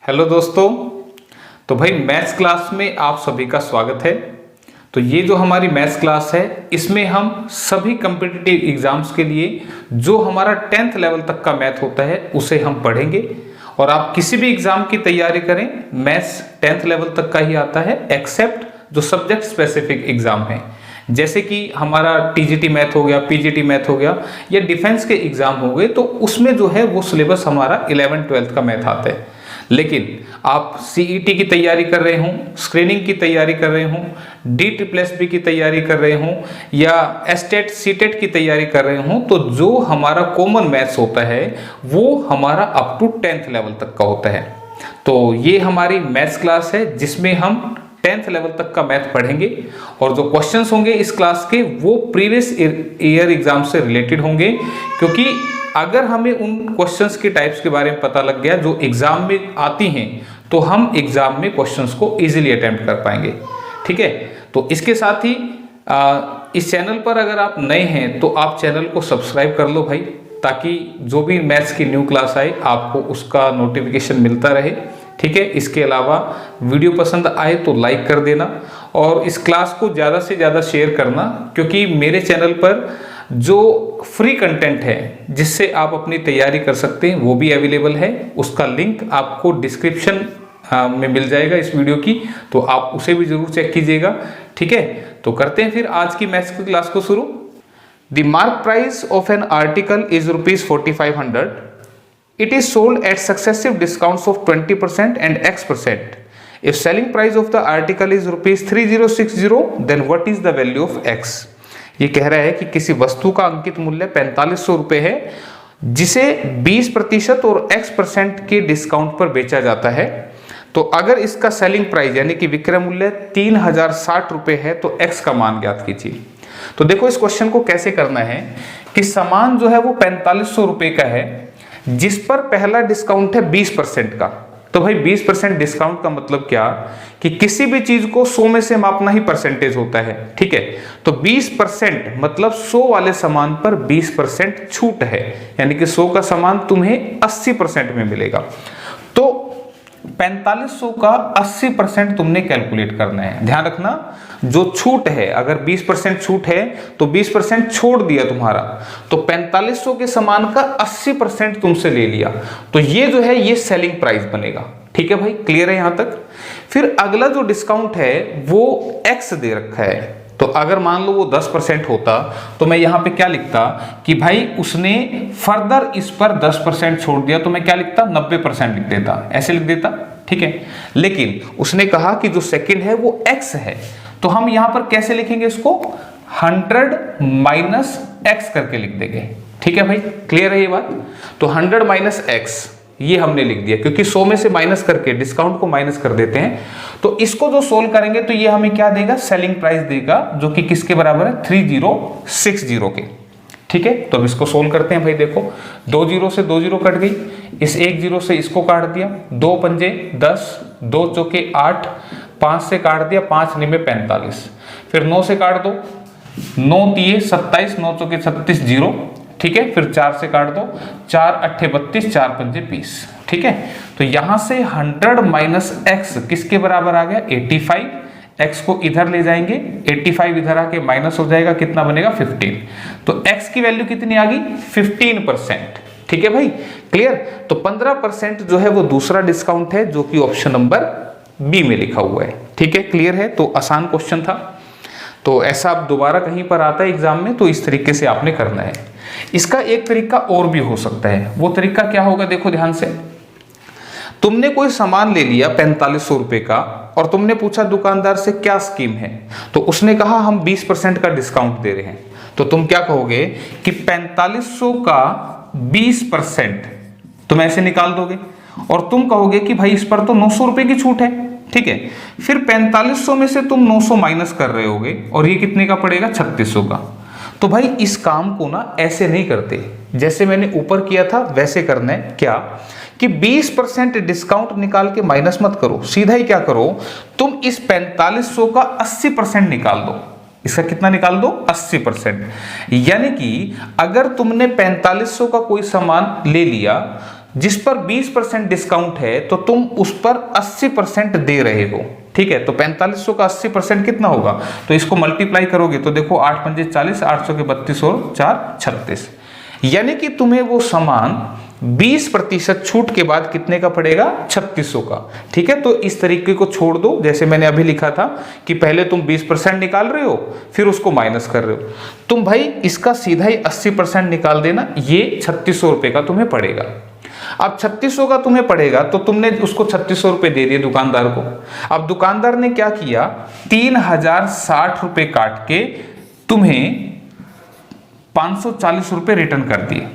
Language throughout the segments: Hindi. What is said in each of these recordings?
हेलो दोस्तों। तो भाई मैथ्स क्लास में आप सभी का स्वागत है। तो ये जो हमारी मैथ्स क्लास है इसमें हम सभी कम्पिटिटिव एग्जाम्स के लिए जो हमारा 10th लेवल तक का मैथ होता है उसे हम पढ़ेंगे। और आप किसी भी एग्जाम की तैयारी करें, मैथ्स 10th लेवल तक का ही आता है एक्सेप्ट जो सब्जेक्ट स्पेसिफिक एग्जाम है, जैसे कि हमारा टीजीटी मैथ हो गया, पीजीटी मैथ हो गया या डिफेंस के एग्जाम हो गए, तो उसमें जो है वो सिलेबस हमारा 11th-12th का मैथ आता है। लेकिन आप सीईटी की तैयारी कर रहे हों, स्क्रीनिंग की तैयारी कर रहे हों, DSSB की तैयारी कर रहे हों या एस्टेट सीटेट की तैयारी कर रहे हों, तो जो हमारा कॉमन मैथ्स होता है वो हमारा अप टू 10th लेवल तक का होता है। तो ये हमारी मैथ्स क्लास है जिसमें हम 10th लेवल तक का मैथ पढ़ेंगे और जो क्वेश्चंस होंगे इस क्लास के वो प्रीवियस ईयर एग्जाम से रिलेटेड होंगे, क्योंकि अगर हमें उन क्वेश्चंस के टाइप्स के बारे में पता लग गया जो एग्जाम में आती हैं तो हम एग्जाम में क्वेश्चंस को इजीली अटेम्प्ट कर पाएंगे। ठीक है, तो इसके साथ ही इस चैनल पर अगर आप नए हैं तो आप चैनल को सब्सक्राइब कर लो भाई, ताकि जो भी मैथ्स की न्यू क्लास आए आपको उसका नोटिफिकेशन मिलता रहे। ठीक है, इसके अलावा वीडियो पसंद आए तो लाइक कर देना और इस क्लास को ज़्यादा से ज़्यादा शेयर करना, क्योंकि मेरे चैनल पर जो फ्री कंटेंट है जिससे आप अपनी तैयारी कर सकते हैं वो भी अवेलेबल है। उसका लिंक आपको डिस्क्रिप्शन में मिल जाएगा इस वीडियो की, तो आप उसे भी जरूर चेक कीजिएगा। ठीक है, तो करते हैं फिर आज की मैथ्स की क्लास को शुरू। The mark price of an article is ₹4500. It is sold at successive discounts of 20% and X%. If selling price of the article is ₹3060, then what is the value of X? ये कह रहा है कि किसी वस्तु का अंकित मूल्य 4500 रुपये है जिसे 20% और X% के डिस्काउंट पर बेचा जाता है। तो अगर इसका सेलिंग प्राइस यानी कि विक्रय मूल्य 3060 रुपये है तो X का मान ज्ञात कीजिए। तो देखो इस क्वेश्चन को कैसे करना है कि सामान जो है वो 4500 रुपये का है जिस पर पहला डिस्काउंट है 20% का। तो भाई 20% डिस्काउंट का मतलब क्या कि किसी भी चीज को 100 में से मापना ही परसेंटेज होता है। ठीक है, तो 20% मतलब 100 वाले सामान पर 20% छूट है, यानी कि 100 का सामान तुम्हें 80% में मिलेगा। तो 4500 का 80% तुमने कैलकुलेट करना है। ध्यान रखना, जो छूट है, अगर 20% छूट है तो 20% छोड़ दिया तुम्हारा, तो 4500 के सामान का 80% तुमसे ले लिया, तो ये जो है ये सेलिंग प्राइस बनेगा। ठीक है भाई, क्लियर है यहां तक। फिर अगला जो डिस्काउंट है वो X दे रखा है। तो अगर मान लो वो 10% होता तो मैं यहां पे क्या लिखता कि भाई उसने फर्दर इस पर 10% छोड़ दिया, तो मैं क्या लिखता 90% लिख देता, ऐसे लिख देता। ठीक है, लेकिन उसने कहा कि जो सेकंड है वो X है, तो हम यहां पर कैसे लिखेंगे इसको 100 माइनस X करके लिख देंगे। ठीक है भाई, क्लियर है ये बात। तो 100 माइनस X ये हमने लिख दिया, क्योंकि 100 में से माइनस करके डिस्काउंट को माइनस कर देते हैं। तो इसको जो सोल्व करेंगे तो ये हमें क्या देगा, सेलिंग प्राइस देगा, जो कि किसके बराबर है 3060 के। ठीक है, तो अब इसको सोल्व करते हैं भाई। देखो 2 जीरो से 2 जीरो कट गई, इस 1 जीरो से इसको काट दिया, 2 पंजे 10, 2 चौके 8, 5 से काट दिया, 5 निमे 45, फिर 9 से काट दो, 9 तिये 27, 9 चौके 36 जीरो। ठीक है, फिर 4 से काट दो, 4 अट्ठे 32, 4 पंजे 20। ठीक है, तो यहां से 100 माइनस X किसके बराबर आ गया 85। X को इधर ले जाएंगे, 85 इधर आके माइनस हो जाएगा, कितना बनेगा 15। तो X की वैल्यू कितनी आ गई 15%। ठीक है भाई, क्लियर। तो 15% जो है वो दूसरा डिस्काउंट है, जो कि ऑप्शन नंबर बी में लिखा हुआ है। ठीक है, क्लियर है। तो आसान क्वेश्चन था, तो ऐसा अब दोबारा कहीं पर आता है एग्जाम में तो इस तरीके से आपने करना है। इसका एक तरीका और भी हो सकता है, वो तरीका क्या होगा, देखो ध्यान से। तुमने कोई सामान ले लिया 4500 रुपए का और तुमने पूछा दुकानदार से क्या स्कीम है, तो उसने कहा हम 20% का डिस्काउंट दे रहे हैं। तो तुम क्या कहोगे कि 4500 का 20% तुम ऐसे निकाल दोगे और तुम कहोगे कि भाई इस पर तो 900 रुपए की छूट है। ठीक है, फिर 4500 में से तुम 900 माइनस कर रहे होगे और ये कितने का पड़ेगा 3600 का। तो भाई इस काम को ना ऐसे नहीं करते, जैसे मैंने ऊपर किया था वैसे करना है। क्या कि 20% डिस्काउंट निकाल के माइनस मत करो, सीधा ही क्या करो, तुम इस 4500 का 80% निकाल दो। इसका कितना निकाल दो 80%। यानी कि अगर तुमने 4500 का कोई सामान ले लिया जिस पर 20% डिस्काउंट है तो तुम उस पर 80% दे रहे हो, ठीक है। तो 4500 का 80% कितना होगा, तो इसको मल्टीप्लाई करोगे तो देखो 8 पंजे 40, 800 के 32 और 4 36, यानी कि तुम्हें वो सामान 20% छूट के बाद कितने का पड़ेगा, 3600 का, ठीक है। तो इस तरीके को छोड़ दो, जैसे मैंने अभी लिखा था कि पहले तुम 20% निकाल रहे हो फिर उसको माइनस कर रहे हो, तुम भाई इसका सीधा ही 80% निकाल देना, ये 3600 रुपए का तुम्हें पड़ेगा। अब 3600 का तुम्हें पड़ेगा तो तुमने उसको 3600 रुपए दे दिए दुकानदार को। अब दुकानदार ने क्या किया, 3060 रुपए काट के तुम्हें 540 रुपए रिटर्न कर दिए।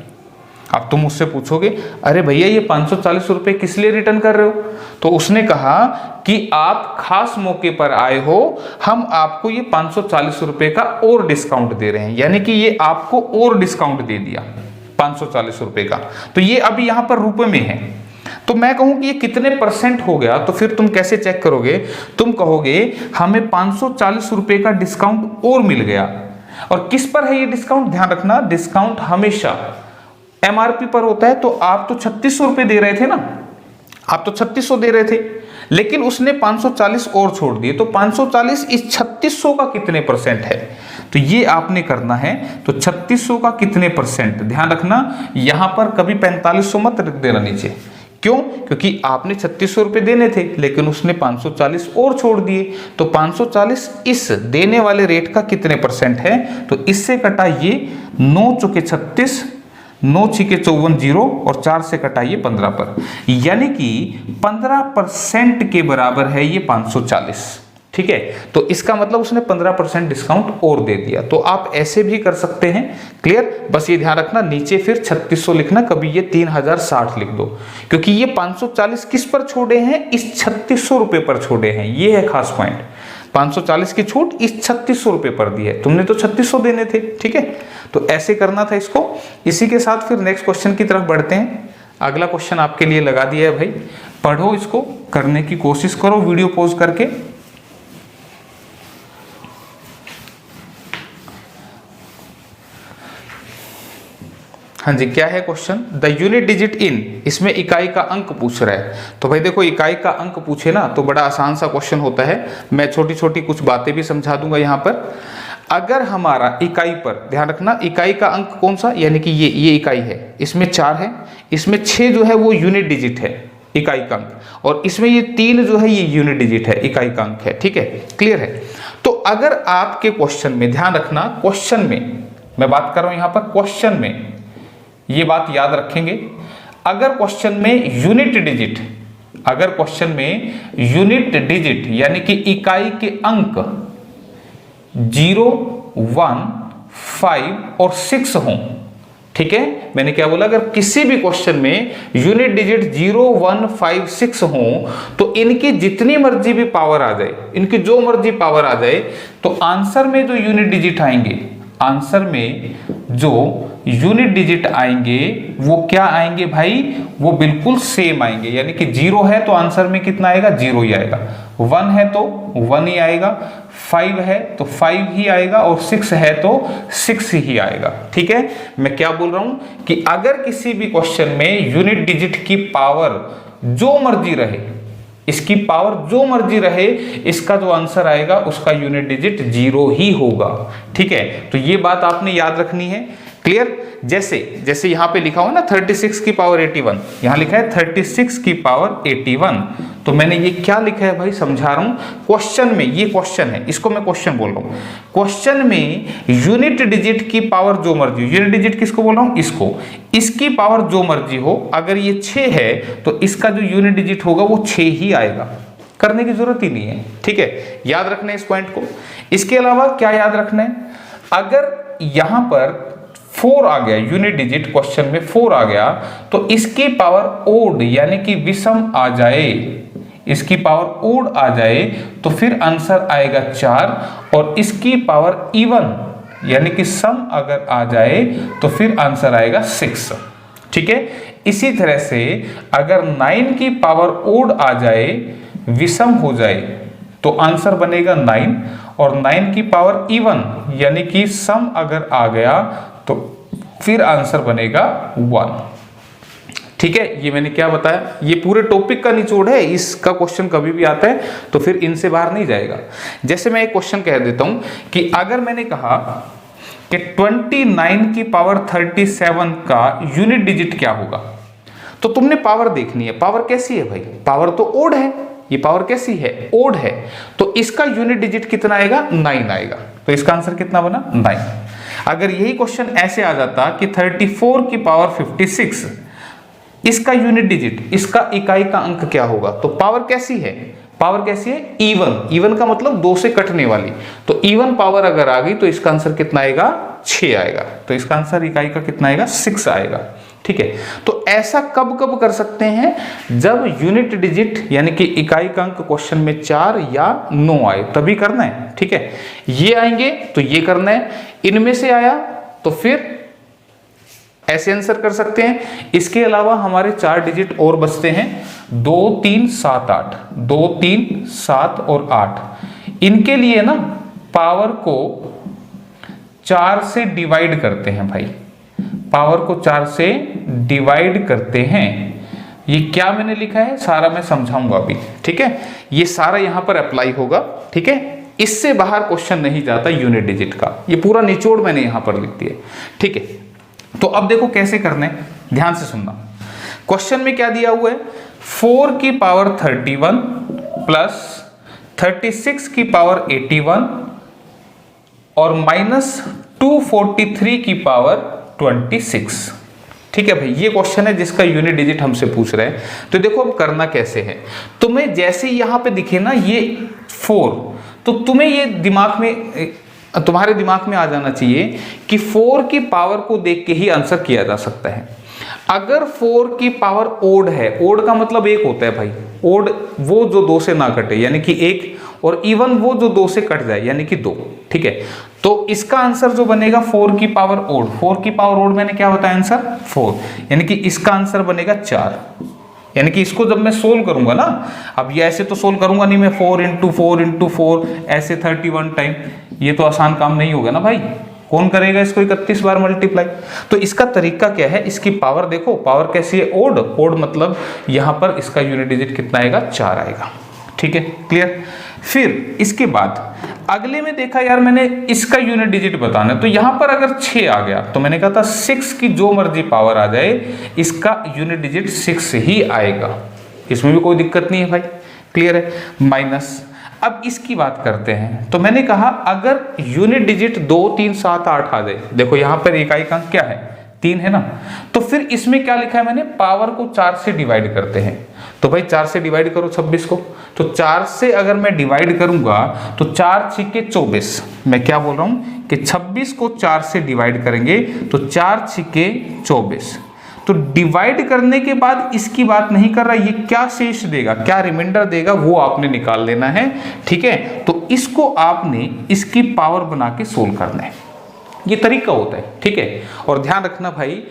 अब तुम उससे पूछोगे अरे भैया ये 540 रुपए किस लिए रिटर्न कर रहे हो, तो उसने कहा कि आप खास मौके पर आए हो, हम आपको ये 540 रुपए का और डिस्काउंट दे रहे हैं, यानी कि ये आपको और डिस्काउंट दे दिया 540 रुपए का। तो ये अभी यहां पर रुपए में है, तो मैं कहूं कि ये कितने परसेंट हो गया, तो फिर तुम कैसे चेक करोगे, तुम कहोगे हमें 540 रुपए का डिस्काउंट और मिल गया। और किस पर है ये डिस्काउंट, ध्यान रखना डिस्काउंट हमेशा एमआरपी पर होता है। तो आप तो 3600 रुपए दे रहे थे ना, आप तो 3600 दे रहे थे, लेकिन उसने 540 और छोड़ दिए, तो 540 इस 3600 का कितने परसेंट है, तो ये आपने करना है। तो 3600 का कितने परसेंट, ध्यान रखना यहां पर कभी 4500 मत रख देना नीचे, क्यों, क्योंकि आपने 3600 रुपए देने थे लेकिन उसने 540 और छोड़ दिए, तो 540 इस देने वाले रेट का कितने परसेंट है, तो इससे कटा ये 9 चौके 36, 9 छिके 54 जीरो और 4 से कटाइए 15 पर, यानी कि 15% के बराबर है ये 540, ठीक है। तो इसका मतलब उसने 15% डिस्काउंट और दे दिया। तो आप ऐसे भी कर सकते हैं, क्लियर। बस ये ध्यान रखना नीचे फिर 3600 लिखना, कभी ये 3060 लिख दो, क्योंकि ये 540 किस पर छोड़े हैं, इस 3600 रुपए पर छोड़े हैं, ये है खास पॉइंट। 540 की छूट इस 3600 रुपए पर दी है, तुमने तो 3600 देने थे, ठीक है। तो ऐसे करना था इसको। इसी के साथ फिर नेक्स्ट क्वेश्चन की तरफ बढ़ते हैं। अगला क्वेश्चन आपके लिए लगा दिया है भाई, पढ़ो, इसको करने की कोशिश करो वीडियो पॉज करके। हाँ जी, क्या है question, the unit digit in, इसमें इकाई का अंक पूछ रहा है। तो भाई देखो इकाई का अंक पूछे ना तो बड़ा आसान सा क्वेश्चन होता है, मैं छोटी छोटी कुछ बातें भी समझा दूंगा यहाँ पर। अगर हमारा इकाई पर, ध्यान रखना इकाई का अंक कौन सा, यानी कि ये इकाई है, इसमें 4 है, इसमें 6 जो है वो यूनिट डिजिट है इकाई का अंक, और इसमें ये 3 जो है ये यूनिट डिजिट है इकाई का अंक है, ठीक है, क्लियर है। तो अगर आपके क्वेश्चन में, ध्यान रखना क्वेश्चन में मैं बात कर रहा हूं यहाँ पर, क्वेश्चन में ये बात याद रखेंगे, अगर क्वेश्चन में यूनिट डिजिट, अगर क्वेश्चन में यूनिट डिजिट यानी कि इकाई के अंक 0, 1, 5 और 6 हों, ठीक है, मैंने क्या बोला, अगर किसी भी क्वेश्चन में यूनिट डिजिट 0, 1, 5, 6 हों तो इनकी जितनी मर्जी भी पावर आ जाए, इनकी जो मर्जी पावर आ जाए, तो आंसर में जो यूनिट डिजिट आएंगे, आंसर में जो यूनिट डिजिट आएंगे वो क्या आएंगे भाई, वो बिल्कुल सेम आएंगे। यानी कि 0 है तो आंसर में कितना आएगा, 0 ही आएगा, 1 है तो 1 ही आएगा, 5 है तो 5 ही आएगा, और 6 है तो 6 ही आएगा, ठीक है। मैं क्या बोल रहा हूं कि अगर किसी भी क्वेश्चन में यूनिट डिजिट की पावर जो मर्जी रहे, इसकी पावर जो मर्जी रहे, इसका जो आंसर आएगा उसका यूनिट डिजिट 0 ही होगा, ठीक है। तो ये बात आपने याद रखनी है, क्लियर। जैसे यहां पे लिखा हुआ ना 36 की पावर 81, यहां लिखा है 36 की पावर 81, तो मैंने ये क्या लिखा है भाई, समझा रहा हूं। क्वेश्चन में, ये क्वेश्चन है, इसको मैं क्वेश्चन बोल रहा हूं, क्वेश्चन में यूनिट डिजिट की पावर जो मर्जी, यूनिट डिजिट किसको बोल रहा हूं, इसको, इसकी पावर जो मर्जी हो, अगर ये 6 है तो इसका जो यूनिट डिजिट होगा वो 6 ही आएगा, करने की जरूरत ही नहीं है, ठीक है। याद रखना है इस पॉइंट को। इसके अलावा क्या याद रखना है, अगर यहां पर 4 आ गया, यूनिट डिजिट क्वेश्चन में 4 आ गया, तो इसकी पावर ओड यानी कि विषम आ जाए, इसकी पावर ओड आ जाए तो फिर आंसर आएगा 4, और इसकी पावर इवन यानी कि सम अगर आ जाए तो फिर आंसर आएगा 6, ठीक है। इसी तरह से अगर 9 की पावर ओड आ जाए, विषम हो जाए, तो आंसर बनेगा 9, और 9 की पावर इवन यानी कि सम अगर आ गया तो फिर आंसर बनेगा 1, ठीक है, ये मैंने क्या बताया, ये पूरे टॉपिक का निचोड़ है। इसका क्वेश्चन कभी भी आता है तो फिर इनसे बाहर नहीं जाएगा। जैसे मैं एक क्वेश्चन कह देता हूं कि अगर मैंने कहा कि 29 की पावर 37 का यूनिट डिजिट क्या होगा, तो तुमने पावर देखनी है। पावर कैसी है भाई, पावर तो ओड है, ये पावर कैसी है, ओड है, तो इसका यूनिट डिजिट कितना आएगा, 9 आएगा। तो इसका आंसर कितना बना, 9। अगर यही क्वेश्चन ऐसे आ जाता कि 34 की पावर 56, इसका यूनिट डिजिट, इसका इकाई का अंक क्या होगा, तो पावर कैसी है, पावर कैसी है, इवन। इवन का मतलब 2 से कटने वाली, तो इवन पावर अगर आ गई तो इसका आंसर कितना आएगा, 6 आएगा। तो इसका आंसर इकाई का कितना आएगा, 6 आएगा। ठीक है, तो ऐसा कब कब कर सकते हैं, जब यूनिट डिजिट यानी कि इकाई का अंक क्वेश्चन में 4 या 9 आए, तभी करना है। ठीक है, ये आएंगे तो ये करना है, इनमें से आया तो फिर ऐसे आंसर कर सकते हैं। इसके अलावा हमारे 4 डिजिट और बचते हैं, 2 3 7 8, 2 3 7 और 8। इनके लिए ना पावर को 4 से डिवाइड करते हैं भाई, पावर को 4 से डिवाइड करते हैं। ये क्या मैंने लिखा है सारा मैं समझाऊंगा अभी। ठीक है, ये सारा यहां पर अप्लाई होगा। ठीक है, इससे बाहर क्वेश्चन नहीं जाता यूनिट डिजिट का, ये पूरा निचोड़ मैंने यहां पर लिख दिया। ठीक है, तो अब देखो कैसे करना है, ध्यान से सुनना। क्वेश्चन में क्या दिया हुआ है, 4 की पावर 31 प्लस 36 की पावर 81 और माइनस 243 की पावर 26। ठीक है भाई, ये क्वेश्चन है जिसका यूनिट डिजिट हमसे पूछ रहे हैं। तो देखो अब करना कैसे है, तुम्हें जैसे यहां पे दिखे ना ये 4, तो तुम्हें ये दिमाग में, तुम्हारे दिमाग में आ जाना चाहिए कि 4 की पावर को देख के ही आंसर किया जा सकता है। अगर 4 की पावर ओड है, ओड का मतलब 1 होता है भाई, ओड वो जो 2 से ना कटे यानी कि 1, और इवन वो जो 2 से कट जाए यानी कि 2। ठीक है, तो इसका आंसर जो बनेगा 4 की पावर ओड, 4 की पावर ओड मैंने क्या बताया आंसर 4, यानी कि इसका आंसर बनेगा 4। यानी कि इसको जब मैं सोल्व करूंगा ना, अब ये ऐसे तो सोल्व करूंगा नहीं मैं, 4 इंटू 4 इंटू 4 ऐसे 31 टाइम, ये तो आसान काम नहीं होगा ना भाई, कौन करेगा इसको 31 बार मल्टीप्लाई। तो इसका तरीका क्या है, इसकी पावर देखो, पावर कैसी है, ओड। ओड मतलब यहां पर इसका यूनिट डिजिट कितना आएगा, 4 आएगा। ठीक है, क्लियर। फिर इसके बाद अगले में देखा यार मैंने इसका यूनिट डिजिट बताना है, तो यहां पर अगर 6 आ गया तो मैंने कहा था 6 की जो मर्जी पावर आ जाए इसका यूनिट डिजिट 6 ही आएगा, इसमें भी कोई दिक्कत नहीं है भाई, क्लियर है। माइनस, अब इसकी बात करते हैं, तो मैंने कहा अगर यूनिट डिजिट 2 3 7 8 आ जाए, देखो यहां पर इकाई का अंक क्या है, 3 है ना, तो फिर इसमें क्या लिखा है मैंने, पावर को 4 से डिवाइड करते हैं। तो भाई 4 से डिवाइड करो 26 को, तो 4 से अगर मैं डिवाइड करूंगा तो 4 छिके 24, मैं क्या बोल रहा हूं कि 26 को 4 से डिवाइड करेंगे तो 4 छिके 24। तो डिवाइड करने के बाद इसकी बात नहीं कर रहा, ये क्या शेष देगा, क्या रिमाइंडर देगा, वो आपने निकाल लेना है। ठीक है, तो इसको आपने इसकी पावर बना के सोल्व करना है, ये तरीका होता है। ठीक है, और ध्यान रखना भाई,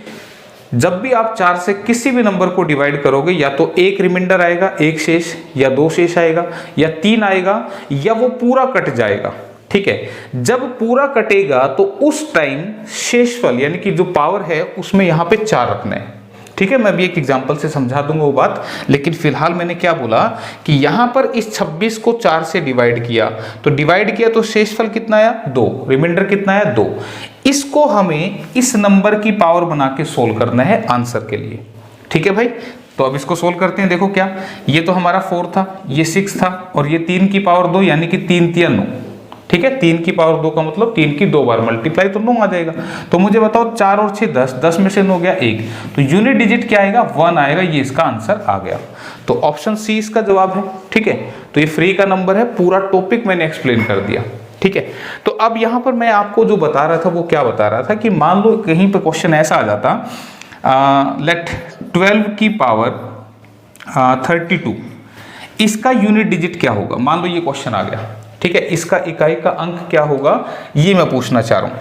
जब भी आप 4 से किसी भी नंबर को डिवाइड करोगे, या तो एक रिमाइंडर आएगा, एक शेष, या 2 शेष आएगा, या 3 आएगा, या वो पूरा कट जाएगा। ठीक है, जब पूरा कटेगा तो उस टाइम शेषफल यानी कि जो पावर है उसमें यहां पे 4 रखना है। ठीक है, मैं भी एक एग्जांपल से समझा दूंगा वो बात, लेकिन फिलहाल मैंने क्या बोला कि यहां पर इस 26 को 4 से डिवाइड किया, तो डिवाइड किया तो शेषफल कितना आया, 2, रिमाइंडर कितना आया, 2। इसको हमें इस नंबर की पावर बना के सोल्व करना है आंसर के लिए। ठीक है भाई, तो अब इसको सोल्व करते हैं। देखो क्या, ये तो हमारा 4 था, ये 6 था, और ये 3 की पावर 2 यानी कि 3 3 9। ठीक है, 3 की पावर 2 का मतलब 3 की 2 बार मल्टीप्लाई तो 9 आ जाएगा। तो मुझे बताओ 4 और 6 10, 10 में से 9 गया 1, तो यूनिट डिजिट क्या आएगा, 1 आएगा, ये इसका आंसर आ गया। तो ऑप्शन सी इसका जवाब है। ठीक है, तो ये फ्री का नंबर है, पूरा टॉपिक मैंने एक्सप्लेन कर दिया। ठीक है, तो अब यहां पर मैं आपको जो बता रहा था वो क्या बता रहा था कि मान लो कहीं पर क्वेश्चन ऐसा आ जाता, लेट 12 की पावर 32, इसका यूनिट डिजिट क्या होगा, मान लो ये क्वेश्चन आ गया। ठीक है, इसका इकाई का अंक क्या होगा, ये मैं पूछना चाह रहा हूं।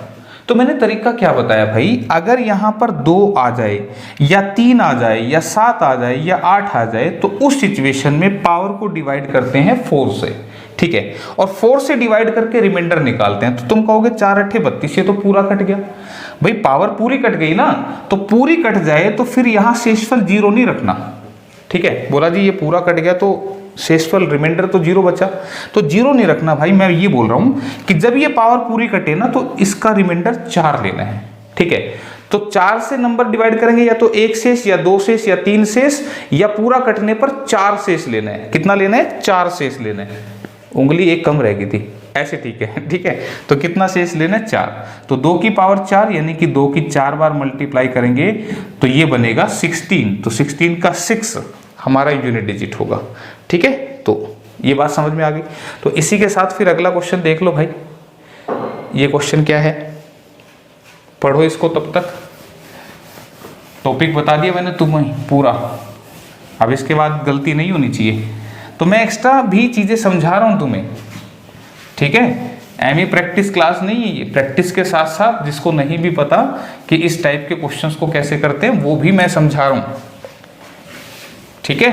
तो मैंने तरीका क्या बताया भाई, अगर यहां पर 2 आ जाए, या 3 आ जाए, या 7 आ जाए, या 8 आ जाए, तो उस सिचुएशन में पावर को डिवाइड करते हैं 4 से। ठीक है, और 4 से डिवाइड करके रिमाइंडर निकालते हैं। तो तुम कहोगे 4 8 32, ये तो पूरा कट गया। भाई पावर पूरी कट गई ना, तो पूरी कट जाए तो फिर यहां शेषफल 0 नहीं रखना। ठीक है, बोला जी ये पूरा कट गया तो शेषफल रिमाइंडर तो 0 बचा, तो 0 नहीं रखना भाई। मैं ये बोल रहा हूं कि जब ये पावर पूरी कटे ना तो इसका रिमाइंडर 4 लेना है। ठीक है, तो 4 से नंबर डिवाइड करेंगे, या तो 1 शेष या 2 शेष या 3 शेष, या पूरा कटने पर 4 शेष लेना है। कितना लेना है? 4 शेष लेना है। उंगली एक कम रह गई थी ऐसे, ठीक है। ठीक है, तो कितना शेष लेना है? 4। तो 2 की पावर 4 यानी कि 2 की 4 बार मल्टीप्लाई करेंगे तो ये बनेगा 16। तो 16 का 6 हमारा यूनिट डिजिट होगा। ठीक है, तो ये बात समझ में आ गई। तो इसी के साथ फिर अगला क्वेश्चन देख लो भाई। ये क्वेश्चन क्या है, पढ़ो इसको। तब तक टॉपिक बता दिया मैंने तुम्हें पूरा, अब इसके बाद गलती नहीं होनी चाहिए। तो मैं एक्स्ट्रा भी चीजें समझा रहा हूं तुम्हें। ठीक है, एमई प्रैक्टिस क्लास नहीं है ये, प्रैक्टिस के साथ साथ जिसको नहीं भी पता कि इस टाइप के क्वेश्चंस को कैसे करते हैं वो भी मैं समझा रहा हूं। ठीक है,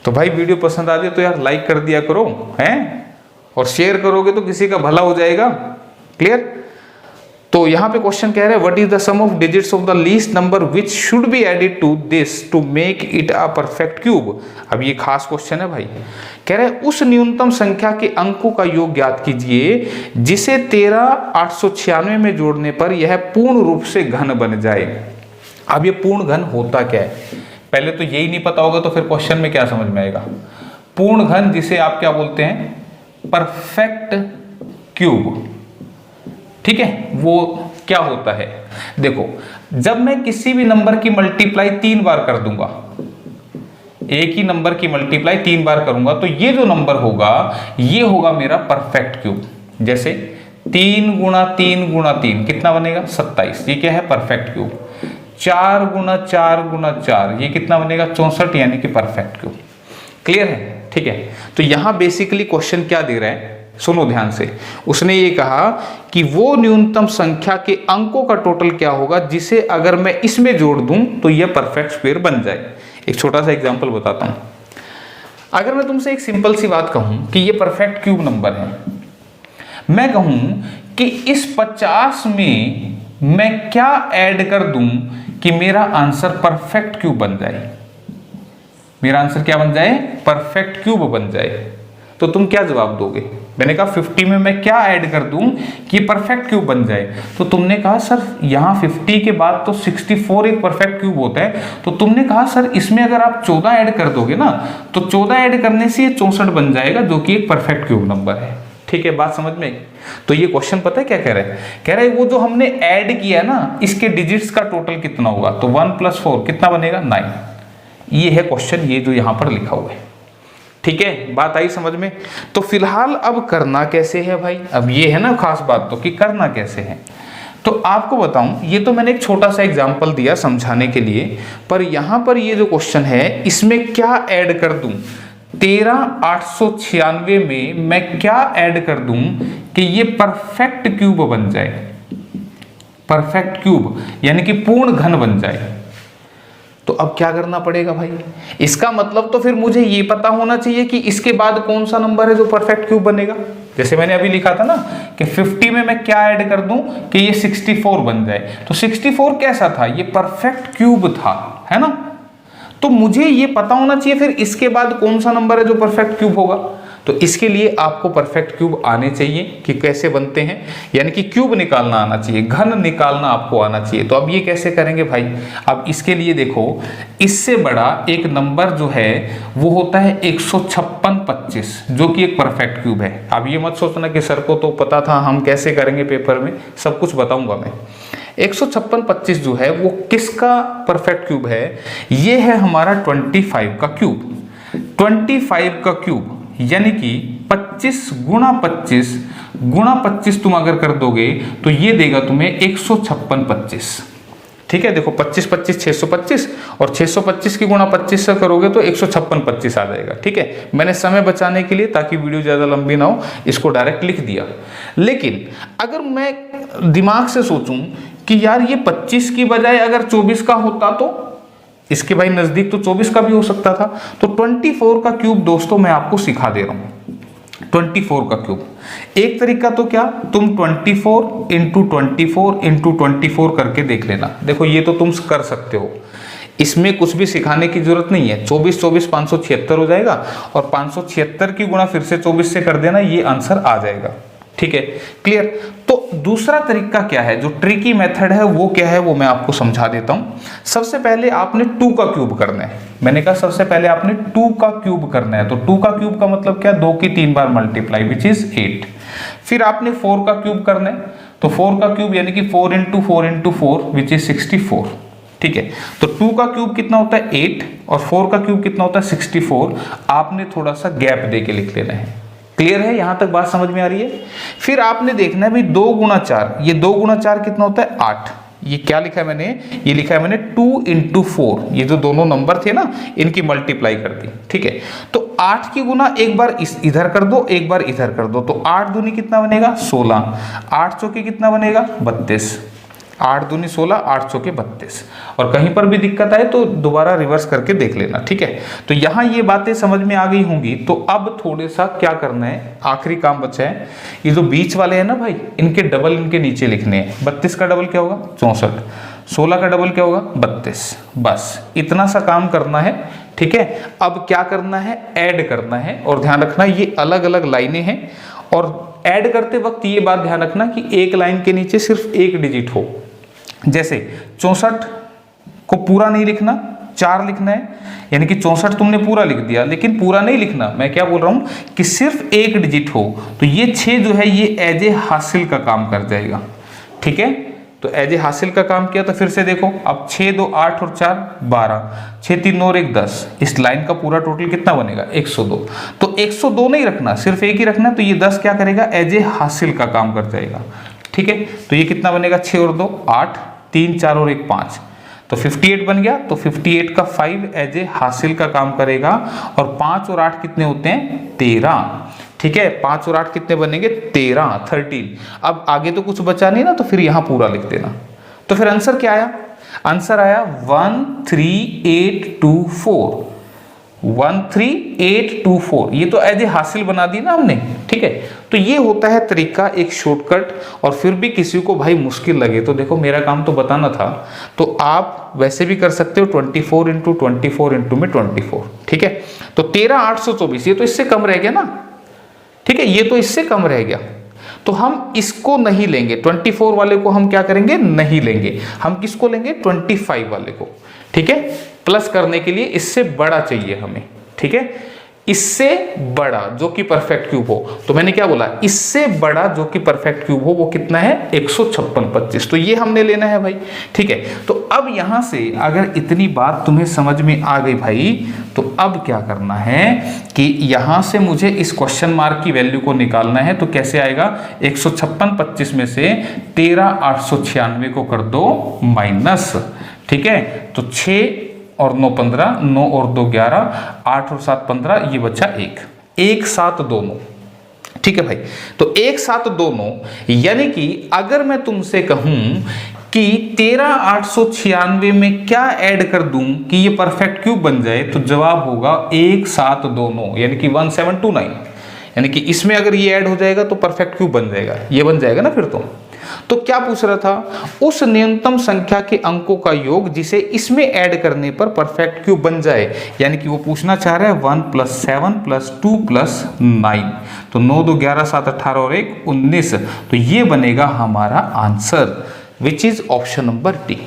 तो भाई वीडियो पसंद आ जाए तो यार लाइक कर दिया करो हैं, और शेयर करोगे तो किसी का भला हो जाएगा। क्लियर? तो यहां पे क्वेश्चन कह रहे हैं what is the sum of digits of the least number which should be added to this to make it a perfect cube. अब ये खास क्वेश्चन है भाई। कह रहे हैं उस न्यूनतम संख्या के अंकों का योग ज्ञात कीजिए जिसे 13,896 में जोड़ने पर यह पूर्ण रूप से घन बन जाए। अब ये पूर्ण घन होता क्या है? पहले तो यही नहीं पता होगा तो फिर क्वेश्चन में क्या समझ में आएगा? पूर्ण घन जिसे आप क्या बोलते हैं? Perfect cube. ठीक है, वो क्या होता है? देखो, जब मैं किसी भी नंबर की मल्टीप्लाई 3 बार कर दूंगा, एक ही नंबर की मल्टीप्लाई 3 बार करूंगा, तो ये जो नंबर होगा ये होगा मेरा परफेक्ट क्यूब। जैसे 3 गुणा 3 गुणा 3 कितना बनेगा? 27। ये क्या है? Perfect cube. 4 गुणा 4 गुणा 4 ये कितना बनेगा? 64, यानी कि परफेक्ट क्यूब। क्लियर है? ठीक है, तो यहां बेसिकली क्वेश्चन क्या दे रहा है, सुनो ध्यान से। उसने ये कहा कि वो न्यूनतम संख्या के अंकों का टोटल क्या होगा जिसे अगर मैं इसमें जोड़ दूं तो यह परफेक्ट स्क्वायर बन जाए। एक छोटा सा एग्जांपल बताता हूं। अगर मैं तुमसे एक सिंपल सी बात कहूं कि ये परफेक्ट क्यूब नंबर है, मैं कहूं कि इस 50 में मैं क्या ऐड कर दूं कि मेरा आंसर परफेक्ट क्यूब बन जाए। मेरा आंसर क्या बन जाए? परफेक्ट क्यूब बन जाए। तो तुम क्या जवाब दोगे? मैंने कहा 50 में मैं क्या ऐड कर दूं कि परफेक्ट क्यूब बन जाए। तो तुमने कहा सर यहां 50 के बाद तो 64 एक परफेक्ट क्यूब होता है। तो तुमने कहा सर इसमें अगर आप 14 ऐड कर दोगे ना तो 14 ऐड करने से ये 64 बन जाएगा, जो कि एक परफेक्ट क्यूब नंबर है। ठीक है, बात समझ में आई? तो ये क्वेश्चन पता है क्या कह रहा है? कह रहा है वो जो हमने ऐड किया ना इसके डिजिट्स का टोटल कितना होगा। तो 1 + 4 कितना बनेगा? 9। ये है क्वेश्चन, ये जो यहां पर लिखा हुआ है। ठीक है, बात आई समझ में? तो फिलहाल अब करना कैसे है भाई? अब ये है ना खास बात, तो कि करना कैसे है। तो आपको बताऊं, ये तो मैंने एक छोटा सा एग्जांपल दिया समझाने के लिए, पर यहां पर ये जो क्वेश्चन है इसमें क्या ऐड कर दूं? 13,896 में मैं क्या ऐड कर दूं कि ये परफेक्ट क्यूब बन जाए। परफेक्ट क्यूब यानी कि पूर्ण घन बन जाए। तो अब क्या करना पड़ेगा भाई? इसका मतलब तो फिर मुझे ये पता होना चाहिए कि इसके बाद कौन सा नंबर है जो परफेक्ट क्यूब बनेगा। जैसे मैंने अभी लिखा था ना कि 50 में मैं क्या ऐड कर दूं कि ये 64 बन जाए। तो 64 कैसा था? ये परफेक्ट क्यूब था, है ना? तो मुझे ये पता होना चाहिए फिर इसके बाद कौन सा नंबर है जो परफेक्ट क्यूब होगा। तो इसके लिए आपको परफेक्ट क्यूब आने चाहिए कि कैसे बनते हैं, यानी कि क्यूब निकालना आना चाहिए, घन निकालना आपको आना चाहिए। तो अब ये कैसे करेंगे भाई? अब इसके लिए देखो, इससे बड़ा एक नंबर जो है वो होता है 15625, जो कि एक परफेक्ट क्यूब है। अब ये मत सोचना कि सर को तो पता था, हम कैसे करेंगे पेपर में, सब कुछ बताऊंगा मैं। 15625 जो है वो किसका परफेक्ट क्यूब है? ये है हमारा 25 का क्यूब। 25 का क्यूब यानी कि 25 गुणा 25 गुणा 25 तुम अगर कर दोगे तो ये देगा तुम्हें 15625। ठीक है, देखो 25 25 625 और 625 की गुणा 25 से करोगे तो 15625 आ जाएगा। ठीक है, मैंने समय बचाने के लिए, ताकि वीडियो ज़्यादा लंबी ना हो, इसको डायरेक्ट लिख दिया। लेकिन अगर मैं दिमाग से सोचूं कि यार ये 25 की बजाय अगर 24 का होता तो इसके भाई नजदीक तो 24 का भी हो सकता था। तो 24 का क्यूब दोस्तों मैं आपको सिखा दे रहा हूं, 24 का क्यूब। एक तरीका तो क्या, तुम 24 इंटू 24 इंटू 24 करके देख लेना। देखो ये तो तुम कर सकते हो, इसमें कुछ भी सिखाने की जरूरत नहीं है। 24 24 576 हो जाएगा, और 576 की गुणा फिर से 24 से कर देना, ये आंसर आ जाएगा। ठीक है, क्लियर। तो दूसरा तरीका क्या है, जो ट्रिकी मेथड है वो क्या है, वो मैं आपको समझा देता हूं। सबसे पहले आपने 2 का क्यूब करना है। मैंने कहा सबसे पहले आपने 2 का क्यूब करना है। तो 2 का क्यूब का मतलब क्या, 2 की 3 बार मल्टीप्लाई विच इज 8। फिर आपने 4 का क्यूब करना है। तो 4 का क्यूब यानी कि 4 इंटू 4 इंटू 4 विच इज 64। ठीक है, तो 2 का क्यूब कितना होता है 8, और 4 का क्यूब कितना होता है 64। आपने थोड़ा सा गैप दे के लिख लेना है। क्लियर है, यहां तक बात समझ में आ रही है। फिर आपने देखना है भाई 2 गुणा 4, ये 2 गुणा 4 कितना होता है 8। ये क्या लिखा है मैंने, ये लिखा है मैंने 2 इंटू 4। ये जो दोनों नंबर थे ना, इनकी मल्टीप्लाई कर दी। ठीक है, तो 8 की गुना एक बार इधर कर दो, एक बार इधर कर दो, तो 8 दूनी कितना बनेगा 16, 8 चौके कितना बनेगा 32, 8 दूनी 16, 8 चौके 32। और कहीं पर भी दिक्कत आए तो दोबारा रिवर्स करके देख लेना। ठीक है, तो यहाँ ये बातें समझ में आ गई होंगी। तो अब थोड़े सा क्या करना है, आखिरी काम बचा है, ये जो बीच वाले हैं ना भाई, इनके डबल इनके नीचे लिखने हैं। 32 का डबल क्या होगा 64, 16 का डबल क्या होगा 32। बस इतना सा काम करना है। ठीक है, अब क्या करना है, ऐड करना है। और ध्यान रखना ये अलग अलग लाइनें हैं, और ऐड करते वक्त ये बात ध्यान रखना कि एक लाइन के नीचे सिर्फ एक डिजिट हो। जैसे 64 को पूरा नहीं लिखना, 4 लिखना है, यानी कि 64 तुमने पूरा लिख दिया, लेकिन पूरा नहीं लिखना। मैं क्या बोल रहा हूं कि सिर्फ एक डिजिट हो। तो ये 6 जो है ये एज ए हासिल का काम कर जाएगा। ठीक है, तो एज ए हासिल का काम किया। तो फिर से देखो, अब 6 2 8 और 4 12, 6 3 और 1 10। इस लाइन का पूरा टोटल कितना बनेगा 102। तो 102 नहीं रखना, सिर्फ एक ही रखना। तो ये 10 क्या करेगा, एज ए हासिल का काम कर जाएगा। ठीक है, तो ये कितना बनेगा 6 और 2 8, 3 4 और 1 5, तो 58 बन गया। तो 58 का 5 एज ए हासिल का काम करेगा। और 5 और 8 कितने होते हैं 13। ठीक है, 5 और 8 कितने बनेंगे 13। अब आगे तो कुछ बचा नहीं ना, तो फिर यहां पूरा लिख देना। तो फिर आंसर क्या आया, आंसर आया 13824, 13824। ये तो एज ए हासिल बना दी ना हमने। ठीक है, तो ये होता है तरीका, एक शॉर्टकट। और फिर भी किसी को भाई मुश्किल लगे तो देखो, मेरा काम तो बताना था, तो आप वैसे भी कर सकते हो 24 इंटू 24 इंटू में 24। ठीक है, तो 13824, ये तो इससे कम रह गया ना। ठीक है, ये तो इससे कम रह गया, तो हम इसको नहीं लेंगे। 24 वाले को हम क्या करेंगे, नहीं लेंगे। हम किसको लेंगे 25 वाले को। ठीक है, प्लस करने के लिए इससे बड़ा चाहिए हमें। ठीक है, इससे बड़ा जो कि परफेक्ट क्यूब हो। तो मैंने क्या बोला, इससे बड़ा जो कि परफेक्ट क्यूब हो, वो कितना है 15625। तो ये हमने लेना है भाई। ठीक है, तो अब यहां से अगर इतनी बात तुम्हें समझ में आ गई भाई, तो अब क्या करना है कि यहां से मुझे इस क्वेश्चन मार्क की वैल्यू को निकालना है। तो कैसे आएगा, 15625 में से 13896 को कर दो माइनस। ठीक है, तो 6 और 9 15, 9 और 2 11, 8 और 7 15, ये बचा 1, 1 7 2 9। ठीक है भाई, तो 1 7 2 9, यानी कि अगर मैं तुमसे कहूं कि 13896 में क्या ऐड कर दूं कि ये परफेक्ट क्यूब बन जाए, तो जवाब होगा 1 7 2 9, यानी कि 1729। यानी कि इसमें अगर ये ऐड हो जाएगा तो परफेक्ट क्यूब बन जाएगा, ये बन जाएगा ना फिर तो क्या पूछ रहा था, उस न्यूनतम संख्या के अंकों का योग जिसे इसमें ऐड करने पर परफेक्ट क्यूब बन जाए। यानी कि वो पूछना चाह रहा है 1 + 7 + 2 + 9, तो 9 2 11 7 18 और 1 19। तो ये बनेगा हमारा answer, which is option number D.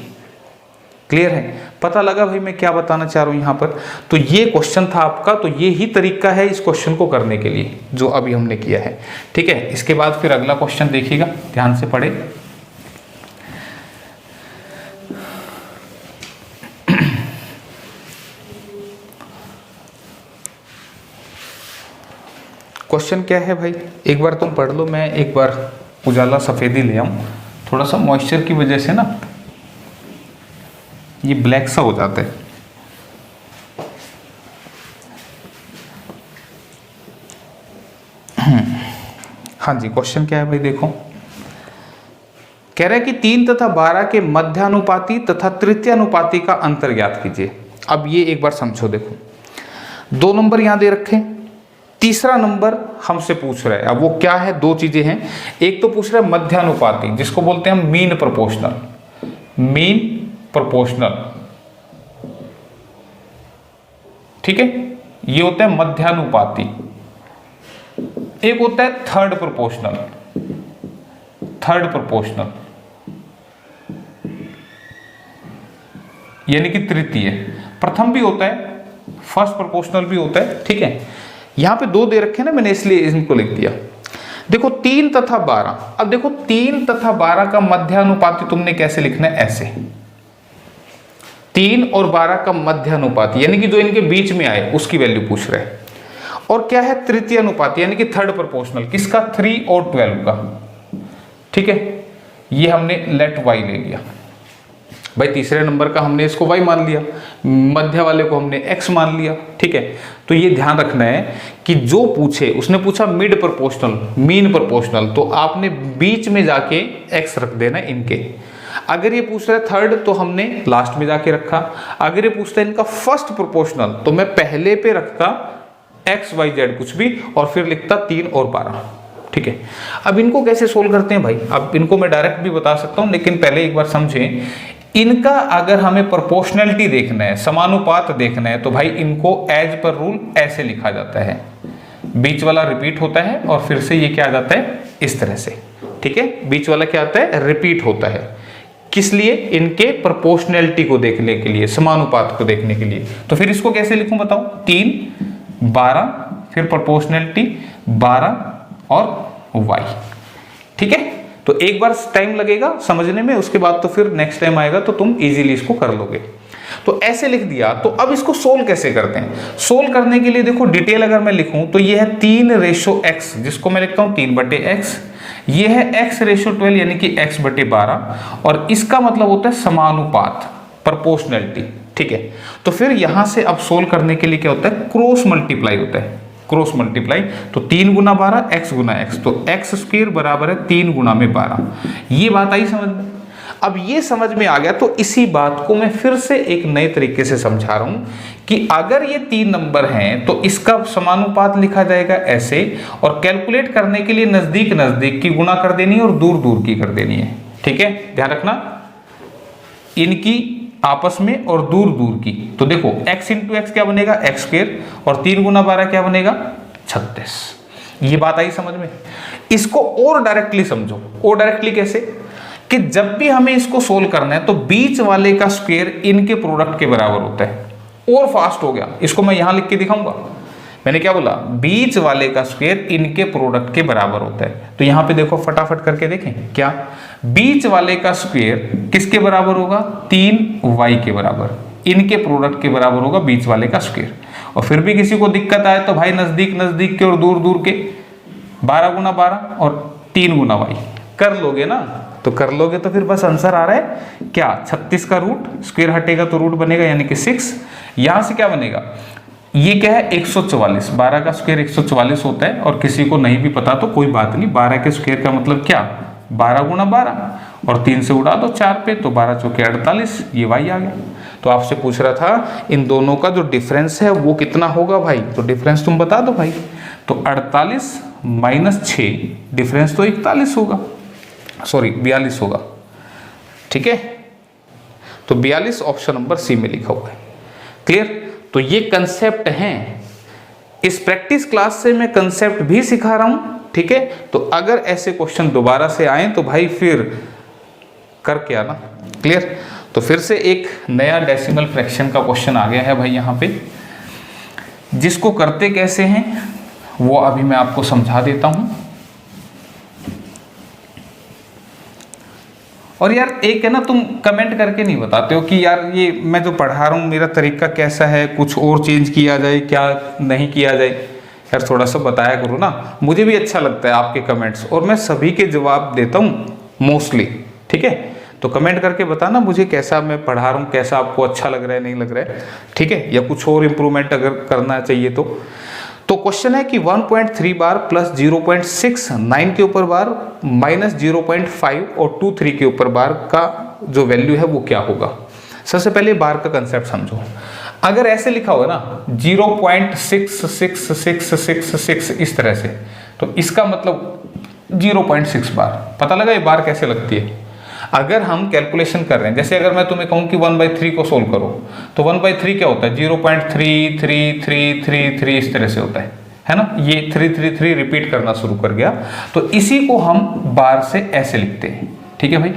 Clear है, पता लगा भाई मैं क्या बताना चाह रहा हूं यहां पर। तो ये क्वेश्चन था आपका, तो ये ही तरीका है इस क्वेश्चन को करने के लिए जो अभी हमने किया है। ठीक है, इसके बाद फिर अगला क्वेश्चन देखिएगा, ध्यान से पढ़े। क्वेश्चन क्या है भाई, एक बार तुम पढ़ लो, मैं एक बार उजाला सफेदी ले आऊं। थोड़ा सा मॉइस्चर की वजह से ना ये ब्लैक सा हो जाता है। हाँ जी, क्वेश्चन क्या है भाई, देखो कह रहा है कि 3 तथा 12 के मध्यानुपाती तथा तृतीयानुपाती का अंतर ज्ञात कीजिए। अब ये एक बार समझो, देखो 2 नंबर यहाँ दे रखे, तीसरा नंबर हमसे पूछ रहा है। अब वो क्या है, 2 चीजें हैं। एक तो पूछ रहा है मध्यानुपाती, जिसको बोलते हैं मीन प्रोपोर्शनल, मीन प्रोपोर्शनल, ठीक है, ये होता है मध्यानुपाती। एक होता है थर्ड प्रोपोर्शनल, थर्ड प्रोपोर्शनल यानी कि तृतीय। प्रथम भी होता है, फर्स्ट प्रोपोर्शनल भी होता है, ठीक है। यहां पे 2 दे रखे ना मैंने, इसलिए इनको लिख दिया। देखो 3 तथा 12, अब देखो 3 तथा 12 का मध्यानुपाती तुमने कैसे लिखना है, ऐसे 3 और 12 का मध्यानुपाती यानी कि जो इनके बीच में आए उसकी वैल्यू पूछ रहे हैं। और क्या है, तृतीय अनुपाती यानी कि थर्ड प्रोपोर्शनल, किसका, 3 और 12 का, ठीक है। ये हमने लेट y ले लिया भाई, तीसरे नंबर का हमने इसको y मान लिया, मध्य वाले को हमने x मान लिया, ठीक है। तो ये ध्यान रखना है कि जो पूछे, उसने पूछा मिड प्रोपोर्शनल, मीन प्रोपोर्शनल, तो आपने बीच में जाके x रख देना इनके। अगर ये पूछ रहा है थर्ड तो हमने लास्ट में जाके रखा। अगर ये पूछता है इनका फर्स्ट प्रोपोर्शनल तो मैं पहले पे रखता x y z कुछ भी और फिर लिखता 3 और 12, ठीक है। अब इनको कैसे सोल्व करते हैं भाई, अब इनको मैं डायरेक्ट भी बता सकता हूं, लेकिन पहले एक बार समझें। इनका अगर हमें प्रोपोर्शनलिटी देखना है, समानुपात देखना है, तो भाई इनको एज पर रूल ऐसे लिखा जाता है, बीच वाला रिपीट होता है और फिर से ये क्या आ जाता है, इस तरह से, ठीक है। बीच वाला क्या आता है, रिपीट होता है, किस लिए, इनके प्रोपोर्शनलिटी को देखने के लिए, समानुपात को देखने के लिए। तो फिर इसको कैसे लिखूं बताओ, 3 12 फिर प्रोपोर्शनलिटी 12 और y, ठीक है। तो एक बार टाइम लगेगा समझने में, उसके बाद तो फिर नेक्स्ट टाइम आएगा तो तुम इजीली इसको कर लोगे। तो ऐसे लिख दिया। तो अब इसको सोल्व कैसे करते हैं, सोल्व करने के लिए देखो डिटेल अगर मैं लिखूं तो ये है 3:x, जिसको मैं लिखता हूं 3/x, ये है x/12 यानी कि x/12, और इसका मतलब होता है समानुपात, प्रोपोर्शनलिटी, ठीक है। तो फिर यहां से अब सोल्व करने के लिए क्या होता है, क्रॉस मल्टीप्लाई होता है, क्रॉस मल्टीप्लाई। तो 3 गुना 12 x गुना x, तो x² बराबर है 3 गुना में 12। ये बात आई समझ में। अब ये समझ में आ गया तो इसी बात को मैं फिर से एक नए तरीके से समझा रहा हूं कि अगर ये 3 नंबर हैं तो इसका समानुपात लिखा जाएगा ऐसे, और कैलकुलेट करने के लिए नजदीक नजदीक की गुणा कर देनी है और दूर दूर की कर देनी है, ठीक है। ध्यान रखना इनकी आपस में और दूर दूर की। तो देखो x इंटू एक्स क्या बनेगा, x², और 3 गुना 12 क्या बनेगा, 36। ये बात आई समझ में। इसको और डायरेक्टली समझो। और डायरेक्टली कैसे, कि जब भी हमें इसको सोल्व करना है तो बीच वाले का स्क्वायर इनके प्रोडक्ट के बराबर होता है। और फास्ट हो गया, इसको मैं यहां लिख के दिखाऊंगा। मैंने क्या बोला, बीच वाले का स्क्वायर इनके प्रोडक्ट के बराबर होता है। तो यहां पे देखो फटाफट करके देखें, क्या बीच वाले का स्क्वायर किसके बराबर होगा, 3y के बराबर, इनके प्रोडक्ट के बराबर होगा बीच वाले का स्क्वायर। और फिर भी किसी को दिक्कत आए तो भाई नजदीक नजदीक के और दूर दूर के 12 गुना 12 और 3 गुना y कर लोगे ना, तो कर लोगे तो फिर बस आंसर आ रहा है क्या, 36 का रूट, स्क्वायर हटेगा तो रूट बनेगा यानी कि 6। यहां से क्या बनेगा, ये क्या है 144, 12 का स्क्वायर 144 होता है। और किसी को नहीं भी पता तो कोई बात नहीं, 12 के स्क्वायर का मतलब क्या, 12 गुना 12 और 3 से उड़ा दो 4 पे, तो 12 चौके 48, ये y आ गया। तो आपसे पूछ रहा था इन दोनों का जो डिफरेंस है वो कितना होगा भाई, तो डिफरेंस तुम बता दो भाई। तो 48 माइनस 6, डिफरेंस तो 41 होगा, सॉरी 42 होगा, ठीक है। तो 42 ऑप्शन नंबर सी में लिखा हुआ है। क्लियर। तो ये कंसेप्ट हैं, इस प्रैक्टिस क्लास से मैं कंसेप्ट भी सिखा रहा हूं, ठीक है। तो अगर ऐसे क्वेश्चन दोबारा से आए तो भाई फिर करके आना। क्लियर। तो फिर से एक नया डेसिमल फ्रैक्शन का क्वेश्चन आ गया है भाई यहाँ पे, जिसको करते कैसे हैं वो अभी मैं आपको समझा देता हूं। और यार एक है ना, तुम कमेंट करके नहीं बताते हो कि यार ये मैं जो पढ़ा रहा हूँ मेरा तरीका कैसा है, कुछ और चेंज किया जाए क्या नहीं किया जाए, यार थोड़ा सा बताया करो ना। मुझे भी अच्छा लगता है आपके कमेंट्स, और मैं सभी के जवाब देता हूँ मोस्टली, ठीक है। तो कमेंट करके बताना मुझे कैसा मैं पढ़ा रहा हूँ, कैसा आपको अच्छा लग रहा है नहीं लग रहा है, ठीक है, या कुछ और इम्प्रूवमेंट अगर करना चाहिए तो क्वेश्चन है कि 1.3 बार प्लस 0.6 9 के ऊपर बार माइनस 0.5 और 2 3 के ऊपर बार का जो वैल्यू है वो क्या होगा। सबसे पहले बार का कंसेप्ट समझो। अगर ऐसे लिखा हुआ ना 0.6666 इस तरह से, तो इसका मतलब 0.6 बार। पता लगा ये बार कैसे लगती है? अगर हम कैलकुलेशन कर रहे हैं, जैसे अगर मैं तुम्हें कहूं कि 1/3 को सोल्व करो, तो 1/3 क्या होता है? 0.3333 इस तरह से होता है ना? ये 333 रिपीट करना शुरू कर गया, तो इसी को हम बार से ऐसे लिखते हैं। ठीक है भाई,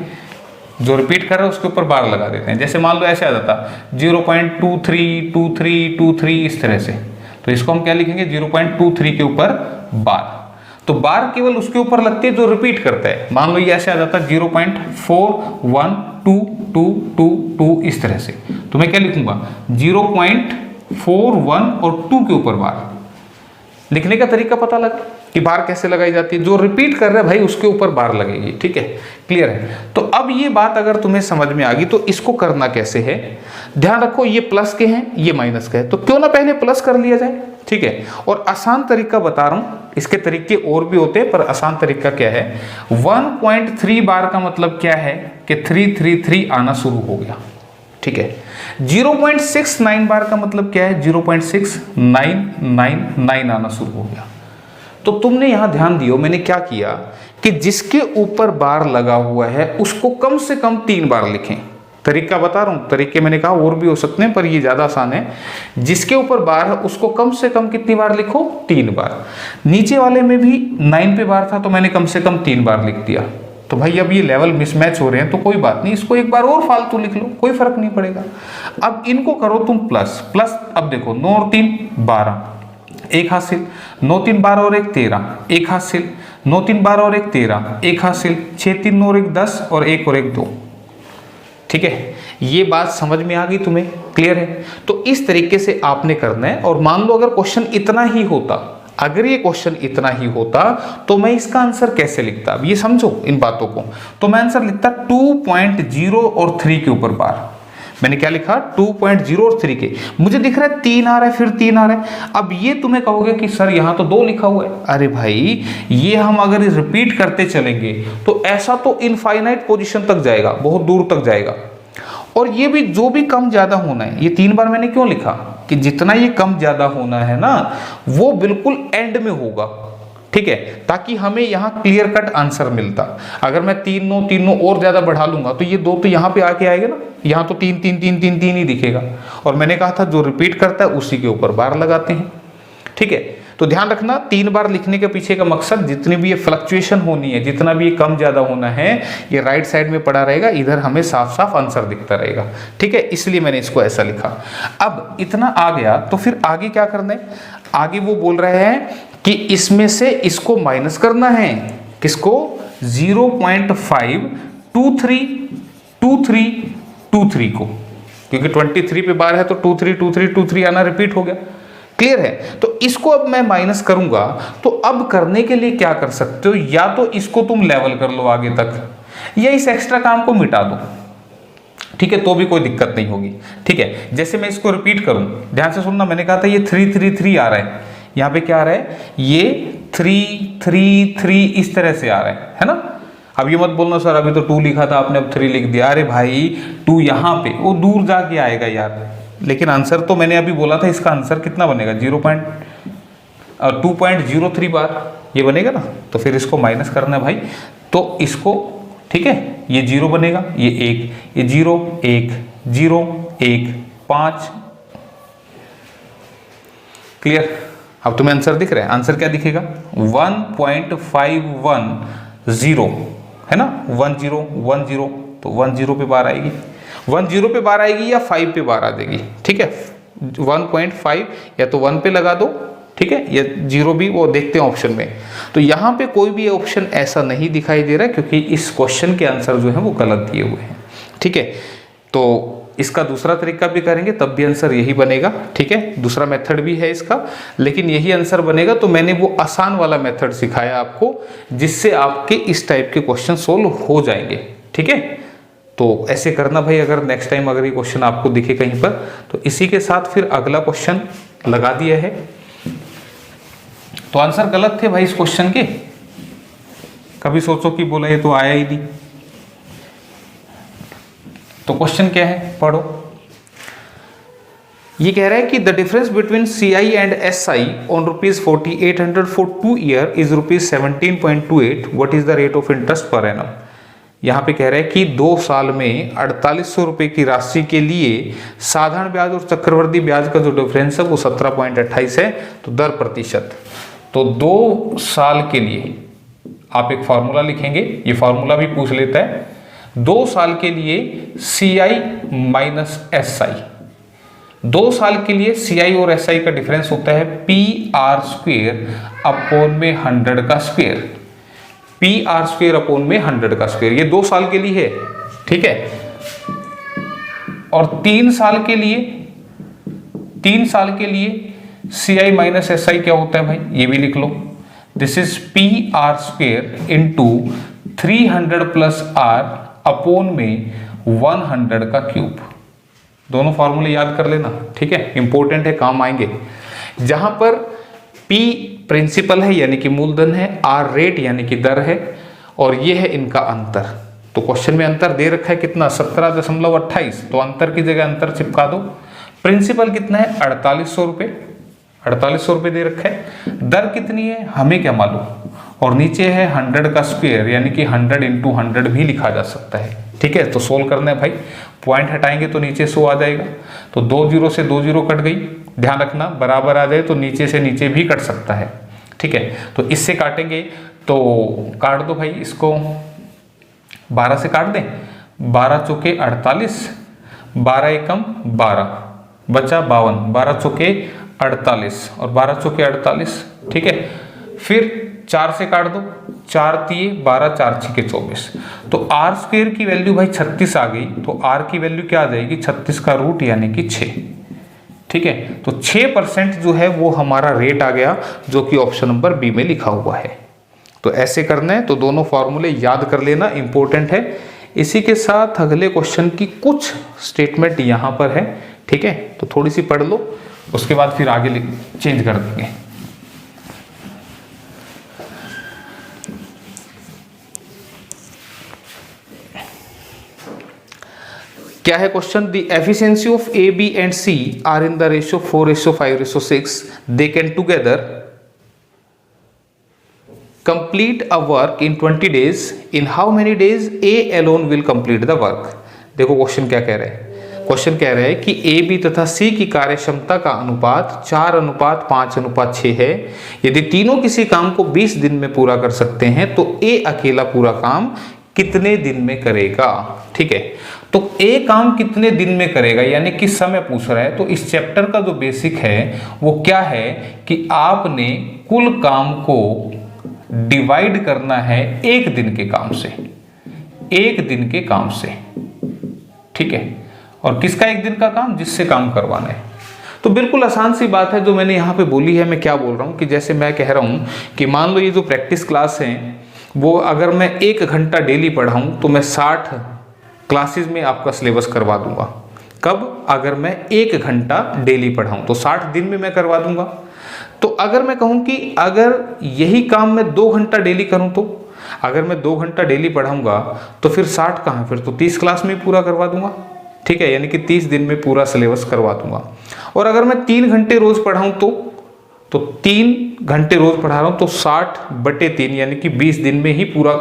जो रिपीट कर रहा है उसके ऊपर बार लगा देते हैं। जैसे मान लो ऐसे आ जाता 0.232323 इस तरह से, तो इसको हम क्या लिखेंगे? 0.23 के ऊपर बार। तो बार केवल उसके ऊपर लगती है जो रिपीट करता है। मान लो ये ऐसे आ जाता 0.412222 इस तरह से, तो मैं क्या लिखूंगा? 0.41 और 2 के ऊपर बार। लिखने का तरीका पता लगा कि बार कैसे लगाई जाती है? जो रिपीट कर रहा है भाई उसके ऊपर बार लगेगी। ठीक है, क्लियर है? तो अब ये बात अगर तुम्हें समझ में आ गई तो इसको करना कैसे है? ध्यान रखो, ये प्लस के हैं, ये माइनस के हैं, तो क्यों ना पहले प्लस कर लिया जाए। ठीक है, और आसान तरीका बता रहा हूं, इसके तरीके और भी होते हैं पर आसान तरीका क्या है? 1.3 बार का मतलब क्या है कि 333 आना शुरू हो गया। ठीक है, 0.69 बार का मतलब क्या है? 0.6999 आना शुरू हो गया। तो तुमने यहां ध्यान दियो, मैंने क्या किया कि जिसके ऊपर बार लगा हुआ है उसको कम से कम 3 बार लिखें। तरीका बता रहा हूं, तरीके मैंने कहा और भी हो सकते हैं पर ये ज्यादा आसान है। जिसके ऊपर बार है उसको कम से कम कितनी बार लिखो? 3 बार। नीचे वाले में भी 9 पे बार था तो मैंने कम से कम 3 बार लिख दिया। तो भाई अब ये लेवल मिसमैच हो रहे हैं तो कोई बात नहीं, इसको एक बार और फालतू लिख लो, कोई फर्क नहीं पड़ेगा। अब इनको करो तुम प्लस प्लस। अब देखो 9 और 3 12, एक हासिल। 9 3 12 और 1 13, एक हासिल। 9 3 12 और 1 13, एक हासिल। 6 3 और 1 10 और 1 और 1 2। ठीक है, ये बात समझ में आ गई तुम्हें? क्लियर है? तो इस तरीके से आपने करना है। और मान लो अगर क्वेश्चन इतना ही होता, अगर ये क्वेश्चन इतना ही होता तो मैं इसका आंसर कैसे लिखता? अब ये समझो इन बातों को। तो मैं आंसर लिखता 2.0 और 3 के ऊपर बार। मैंने क्या लिखा? 2.0 और 3 के। मुझे दिख रहा है 3 आ रहा है, फिर 3 आ रहा है। अब ये तुम्हें कहोगे कि सर यहाँ तो 2 लिखा हुआ है। अरे भाई, ये हम अगर रिपीट करते चलेंगे तो ऐसा तो इनफाइनाइट पोजीशन तक जाएगा, बहुत दूर तक जाएगा। और ये भी जो भी कम ज्यादा होना है, ये 3 बार मैंने क्यों लिखा कि जितना ये कम ज्यादा होना है ना वो बिल्कुल एंड में होगा। ठीक है, ताकि हमें यहाँ क्लियर कट आंसर मिलता। अगर मैं 3 9 और ज्यादा बढ़ा लूंगा तो ये 2 तो यहाँ पे आके आएगा ना, यहाँ तो 3 3 3 3 3 ही दिखेगा। और मैंने कहा था जो रिपीट करता है उसी के ऊपर बार लगाते हैं। ठीक है, तो ध्यान रखना 3 बार लिखने के पीछे का मकसद, जितनी भी ये फ्लक्चुएशन होनी है, जितना भी ये कम ज्यादा होना है, ये राइट साइड में पड़ा रहेगा, इधर हमें साफ साफ आंसर दिखता रहेगा। ठीक है, इसलिए मैंने इसको ऐसा लिखा। अब इतना आ गया तो फिर आगे क्या करना है? आगे वो बोल रहे हैं कि इसमें से इसको माइनस करना है। किसको? 0.5232323 को, क्योंकि 23 पे बार है तो 232323 आना रिपीट हो गया। क्लियर है? तो इसको अब मैं माइनस करूंगा, तो अब करने के लिए क्या कर सकते हो? या तो इसको तुम लेवल कर लो आगे तक, या इस एक्स्ट्रा काम को मिटा दो। ठीक है, तो भी कोई दिक्कत नहीं होगी। ठीक है, जैसे मैं इसको रिपीट करूं, ध्यान से सुनना, मैंने कहा था ये 333 आ रहा है, यहाँ पे क्या आ रहा है? ये 333 इस तरह से आ रहा है ना? अब ये मत बोलना सर अभी तो 2 लिखा था आपने, अब 3 लिख दिया। अरे भाई 2 यहाँ पे वो दूर जाके आएगा यार, लेकिन आंसर तो मैंने अभी बोला था, इसका आंसर कितना बनेगा? 2.03 बार ये बनेगा ना। तो फिर इसको माइनस करना है भाई, तो इसको, ठीक है, ये 0 बनेगा, ये 1, ये 0 1 0 1 5। क्लियर? अब तुम्हें आंसर दिख रहा है? आंसर क्या दिखेगा? 1.510 है ना? 1010, तो 10 पे बार आएगी, 10 पे बार आएगी या 5 पे बार आ जाएगी। ठीक है, 1.5 या तो 1 पे लगा दो, ठीक है, या 0 भी, वो देखते हैं ऑप्शन में। तो यहाँ पे कोई भी ऑप्शन ऐसा नहीं दिखाई दे रहा है, क्योंकि इस क्वेश्चन के आंसर जो है वो गलत दिए हुए हैं। ठीक है, तो इसका दूसरा तरीका भी करेंगे तब भी आंसर यही बनेगा। ठीक है, दूसरा मेथड भी है इसका, लेकिन यही आंसर बनेगा। तो मैंने वो आसान वाला मेथड सिखाया आपको, जिससे आपके इस टाइप के क्वेश्चन सोल्व हो जाएंगे। ठीक है, तो ऐसे करना भाई। अगर नेक्स्ट टाइम अगर ये क्वेश्चन आपको दिखे कहीं पर, तो इसी के साथ फिर अगला क्वेश्चन लगा दिया है। तो आंसर गलत थे भाई इस क्वेश्चन के। कभी सोचो कि बोला ये तो आया ही नहीं। तो क्वेश्चन क्या है, पढ़ो। ये कह रहा है कि the difference between CI and SI on ₹4800 for 2 year is ₹17.28. What is the rate of interest per annum? यहाँ पे कह रहा है कि 2 साल में 4800 रुपये की राशि के लिए साधारण ब्याज और चक्रवृद्धि ब्याज का जो डिफरेंस है वो 17.28 है, तो दर प्रतिशत। तो 2 साल के लिए आप एक फॉर्मूला लिखेंगे, ये फॉर्मूला भी पूछ लेता है। 2 साल के लिए CI माइनस SI, 2 साल के लिए CI और SI का डिफरेंस होता है PR² अपॉन में 100 का स्क्वायर, PR² अपॉन में 100 का स्क्वायर। ये 2 साल के लिए है, ठीक है। और 3 साल के लिए, 3 साल के लिए CI माइनस SI क्या होता है भाई, ये भी लिख लो। This is PR² into 300 plus R upon में 100 का क्यूब। दोनों फॉर्मूले याद कर लेना, ठीक है, इंपॉर्टेंट है, काम आएंगे। जहां पर P प्रिंसिपल है यानी कि मूलधन है, R रेट यानी कि दर है, और ये है इनका अंतर। तो क्वेश्चन में अंतर दे रखा है कितना, 17.28, तो अंतर की जगह अंतर चिपका दो। प्रिंसिपल कितना है, 4800 रुपये, 4800 रुपये दे रखा है। दर कितनी है हमें क्या मालूम, और नीचे है 100 का स्क्वायर यानी कि 100 इंटू 100 भी लिखा जा सकता है, ठीक है। तो सोल्व करना है भाई, पॉइंट हटाएंगे तो नीचे 100 आ जाएगा, तो 2 0 से 2 0 कट गई। ध्यान रखना बराबर आ जाए तो नीचे से नीचे भी कट सकता है, ठीक है। तो इससे काटेंगे, तो काट दो भाई इसको, 12 से काट दें, 12 चौके 48, 12 एकम 12, बचा 52, 12 चौके 48 और 12 चौके 48, ठीक है। फिर 4 से काट दो, 4 तिये 12, 4 छिके 24, तो R² की वैल्यू भाई 36 आ गई, तो R की वैल्यू क्या आ जाएगी, 36 का रूट यानी कि 6, ठीक है। तो 6% जो है वो हमारा रेट आ गया, जो कि ऑप्शन नंबर बी में लिखा हुआ है। तो ऐसे करना है, तो दोनों फॉर्मूले याद कर लेना, इंपॉर्टेंट है। इसी के साथ अगले क्वेश्चन की कुछ स्टेटमेंट यहां पर है, ठीक है, तो थोड़ी सी पढ़ लो, उसके बाद फिर आगे चेंज कर देंगे। क्या है question, the efficiency of A, B and C are in the ratio 4:5:6। They can together complete a work in 20 days। In how many days A alone will complete the work. देखो क्वेश्चन क्या कह रहा है, क्वेश्चन कह रहा है कि A, B तथा C की कार्य क्षमता का अनुपात 4:5:6 है। यदि तीनों किसी काम को 20 दिन में पूरा कर सकते हैं तो A अकेला पूरा काम कितने दिन में करेगा, ठीक है। तो A काम कितने दिन में करेगा यानी कि समय पूछ रहा है। तो इस चैप्टर का जो बेसिक है वो क्या है कि आपने कुल काम को डिवाइड करना है 1 दिन के काम से, 1 दिन के काम से, ठीक है। और किसका 1 दिन का काम, जिससे काम करवाना है। तो बिल्कुल आसान सी बात है जो मैंने यहाँ पे बोली है। मैं क्या बोल रहा हूँ कि जैसे मैं कह रहा हूँ कि मान लो ये जो प्रैक्टिस क्लास है वो अगर मैं 1 घंटा डेली पढ़ाऊँ तो मैं 60 क्लासेस में आपका सिलेबस करवा दूंगा। कब, अगर मैं 1 घंटा डेली पढ़ाऊँ तो 60 दिन में मैं करवा दूंगा। तो अगर मैं कहूँ कि अगर यही काम मैं 2 घंटा डेली करूँ, तो अगर मैं 2 घंटा डेली पढ़ाऊंगा तो फिर 60 कहाँ, फिर तो 30 क्लास में पूरा करवा दूंगा, ठीक है, यानी कि 30 दिन में पूरा सिलेबस करवा दूंगा। और अगर मैं 3 घंटे रोज पढ़ाऊं तो 3 घंटे रोज पढ़ा रहा हूं तो 60/3 यानी कि 20 दिन में ही पूरा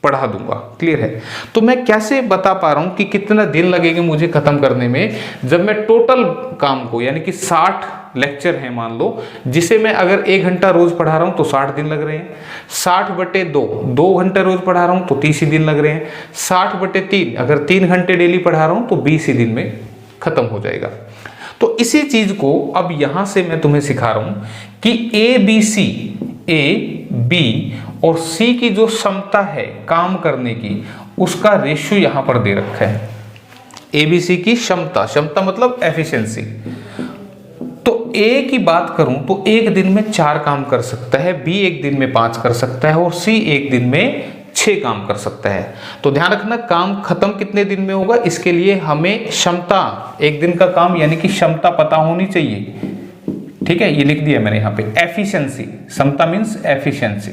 पढ़ा दूंगा। क्लियर है। तो मैं कैसे बता पा रहा हूं कि कितना दिन लगेंगे मुझे खत्म करने में, जब मैं टोटल काम को यानी कि 60 लेक्चर है मान लो, जिसे मैं अगर 1 घंटा रोज पढ़ा रहा हूं तो 60 दिन लग रहे हैं। 60/2 2 घंटे रोज पढ़ा रहा हूं तो 30 ही दिन लग रहे हैं। 60/3 अगर 3 घंटे डेली पढ़ा रहा हूं तो 20 ही दिन में खत्म हो जाएगा। तो इसी चीज को अब यहां से मैं तुम्हें सिखा रहा हूं कि ए बी और सी की जो क्षमता है काम करने की, उसका रेशियो यहां पर दे रखा है। एबीसी की क्षमता मतलब एफिशिएंसी। तो ए की बात करूं तो 1 दिन में 4 काम कर सकता है, बी 1 दिन में 5 कर सकता है और सी 1 दिन में 6 काम कर सकता है। तो ध्यान रखना काम खत्म कितने दिन में होगा, इसके लिए हमें क्षमता, 1 दिन का काम यानी कि क्षमता पता होनी चाहिए। ठीक है, ये लिख दिया मैंने यहाँ पे एफिशिएंसी। क्षमता मींस एफिशिएंसी।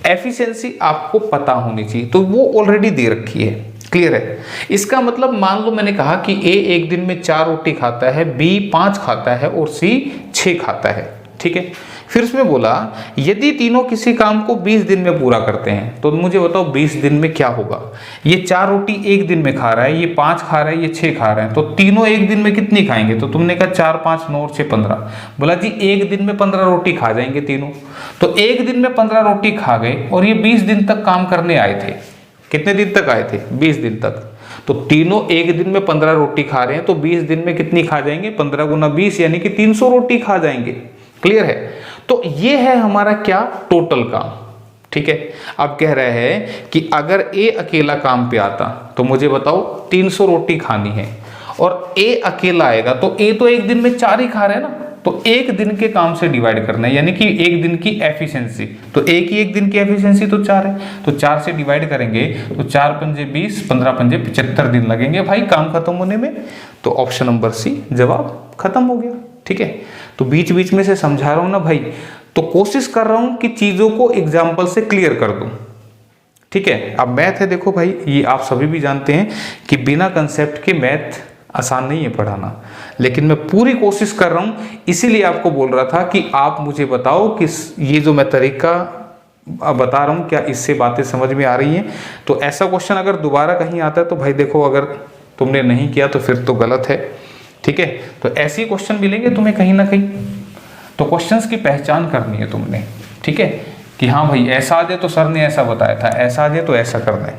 एफिशिएंसी आपको पता होनी चाहिए, तो वो ऑलरेडी दे रखी है। क्लियर है? इसका मतलब मान लो मैंने कहा कि ए एक दिन में 4 रोटी खाता है, बी 5 खाता है और सी 6 खाता है। ठीक है, फिर उसमें बोला यदि तीनों किसी काम को 20 दिन में पूरा करते हैं तो मुझे बताओ 20 दिन में क्या होगा। ये 4 रोटी एक दिन में खा रहा है, ये 5 खा रहा है, ये 6 खा रहे हैं, तो तीनों एक दिन में कितनी खाएंगे? तो तुमने कहा 4 5 9 और 6 15। बोला जी एक दिन में 15 रोटी खा जाएंगे तीनों। तो एक दिन में 15 रोटी खा गए और ये 20 दिन तक काम करने आए थे। कितने दिन तक आए थे? 20 दिन तक। तो तीनों एक दिन में 15 रोटी खा रहे हैं, तो 20 दिन में कितनी खा जाएंगे? 15 गुना 20 यानी कि 300 रोटी खा जाएंगे। क्लियर है? तो ये है हमारा क्या? टोटल काम। ठीक है, अब कह रहे हैं कि अगर ए अकेला काम पे आता तो मुझे बताओ 300 रोटी खानी है, और ए अकेला आएगा तो ए तो एक दिन में 4 ही खा रहे हैं ना, तो एक दिन के काम से डिवाइड करना है, यानी कि एक दिन की एफिशिएंसी। तो एक दिन की एफिशिएंसी तो 4 है, तो 4 से डिवाइड करेंगे तो 4 पंजे 20, 15 पंजे 75 दिन लगेंगे भाई काम खत्म होने में। तो ऑप्शन नंबर सी जवाब खत्म हो गया। ठीक है, तो बीच बीच में से समझा रहा हूं ना भाई, तो कोशिश कर रहा हूं कि चीजों को एग्जाम्पल से क्लियर कर दूं। ठीक है, अब मैथ है, देखो भाई ये आप सभी भी जानते हैं कि बिना कंसेप्ट के मैथ आसान नहीं है पढ़ाना, लेकिन मैं पूरी कोशिश कर रहा हूं, इसीलिए आपको बोल रहा था कि आप मुझे बताओ कि ये जो मैं तरीका बता रहा हूं क्या इससे बातें समझ में आ रही हैं। तो ऐसा क्वेश्चन अगर दोबारा कहीं आता है तो भाई देखो, अगर तुमने नहीं किया तो फिर तो गलत है। ठीक है, तो ऐसे क्वेश्चन मिलेंगे तुम्हें कहीं ना कहीं, तो क्वेश्चंस की पहचान करनी है तुमने। ठीक है, कि हाँ भाई ऐसा आ जाए तो सर ने ऐसा बताया था, ऐसा आ जाए तो ऐसा करना है।